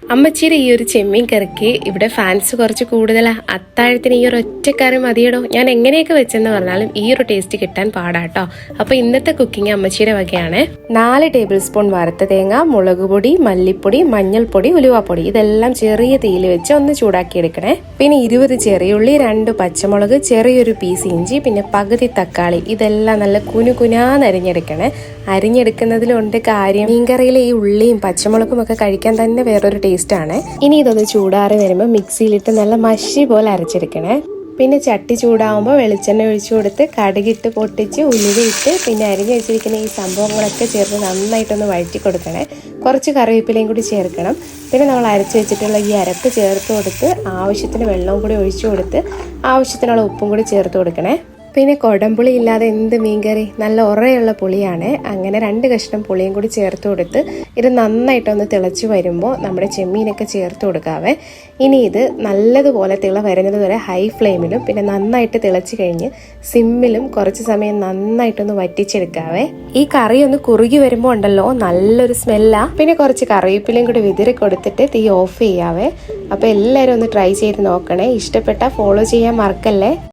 അമ്മച്ചിയുടെ ഈ ഒരു ചെമ്മീൻ കറിക്ക് ഇവിടെ ഫാൻസ് കുറച്ച് കൂടുതലാ. അത്താഴത്തിന് ഈ ഒരു ഒറ്റക്കറി മതിയടോ. ഞാൻ എങ്ങനെയൊക്കെ വെച്ചെന്ന് പറഞ്ഞാലും ഈ ഒരു ടേസ്റ്റ് കിട്ടാൻ പാടാട്ടോ. അപ്പൊ ഇന്നത്തെ കുക്കിംഗ് അമ്മച്ചിയുടെ വകയാണ്. 4 ടേബിൾ സ്പൂൺ വറുത്ത തേങ്ങ, മുളക് പൊടി, മല്ലിപ്പൊടി, മഞ്ഞൾപ്പൊടി, ഉലുവാപ്പൊടി ഇതെല്ലാം ചെറിയ തീയിൽ വെച്ച് ഒന്ന് ചൂടാക്കി എടുക്കണേ. പിന്നെ 20 ചെറിയുള്ളി, 2 പച്ചമുളക്, ചെറിയൊരു പീസ് ഇഞ്ചി, പിന്നെ പകുതി തക്കാളി ഇതെല്ലാം നല്ല കുനുകുനാന്ന് അരിഞ്ഞെടുക്കണേ. അരിഞ്ഞെടുക്കുന്നതിലുണ്ട് കാര്യം. മീൻകറിയിലെ ഈ ഉള്ളിയും പച്ചമുളകും ഒക്കെ കഴിക്കാൻ തന്നെ വേറൊരു ടേസ്റ്റ് ആണ്. ഇനി ഇതൊന്ന് ചൂടാറി വരുമ്പോൾ മിക്സിയിലിട്ട് നല്ല മഷി പോലെ അരച്ചെടുക്കണേ. പിന്നെ ചട്ടി ചൂടാവുമ്പോൾ വെളിച്ചെണ്ണ ഒഴിച്ചു കൊടുത്ത് കടുകിട്ട് പൊട്ടിച്ച് ഉലുവയിട്ട് പിന്നെ അരിഞ്ഞു വെച്ചിരിക്കുന്ന ഈ സംഭവങ്ങളൊക്കെ ചേർത്ത് നന്നായിട്ടൊന്ന് വഴറ്റി കൊടുക്കണേ. കുറച്ച് കറിവേപ്പിലയും കൂടി ചേർക്കണം. പിന്നെ നമ്മൾ അരച്ച് വെച്ചിട്ടുള്ള ഈ അരപ്പ് ചേർത്ത് കൊടുത്ത് ആവശ്യത്തിന് വെള്ളവും കൂടി ഒഴിച്ചു കൊടുത്ത് ആവശ്യത്തിനുള്ള ഉപ്പും കൂടി ചേർത്ത് കൊടുക്കണേ. പിന്നെ കൊടംപുളി ഇല്ലാതെ എന്ത് മീൻകറി, നല്ല ഉറയുള്ള പുളിയാണ്. അങ്ങനെ 2 കഷ്ണം പുളിയും കൂടി ചേർത്ത് കൊടുത്ത് ഇത് നന്നായിട്ടൊന്ന് തിളച്ച് വരുമ്പോൾ നമ്മുടെ ചെമ്മീനൊക്കെ ചേർത്ത് കൊടുക്കാവേ. ഇനി ഇത് നല്ലതുപോലെ തിള വരുന്നത് വരെ ഹൈ ഫ്ലെയിമിലും പിന്നെ നന്നായിട്ട് തിളച്ച് കഴിഞ്ഞ് സിമ്മിലും കുറച്ച് സമയം നന്നായിട്ടൊന്ന് വറ്റിച്ചെടുക്കാവേ. ഈ കറി ഒന്ന് കുറുകി വരുമ്പോൾ ഉണ്ടല്ലോ നല്ലൊരു സ്മെല്ലാ. പിന്നെ കുറച്ച് കറിവേപ്പിലയും കൂടി വിതറി കൊടുത്തിട്ട് തീ ഓഫ് ചെയ്യാവേ. അപ്പോൾ എല്ലാവരും ഒന്ന് ട്രൈ ചെയ്ത് നോക്കണേ. ഇഷ്ടപ്പെട്ടാൽ ഫോളോ ചെയ്യാൻ മറക്കല്ലേ.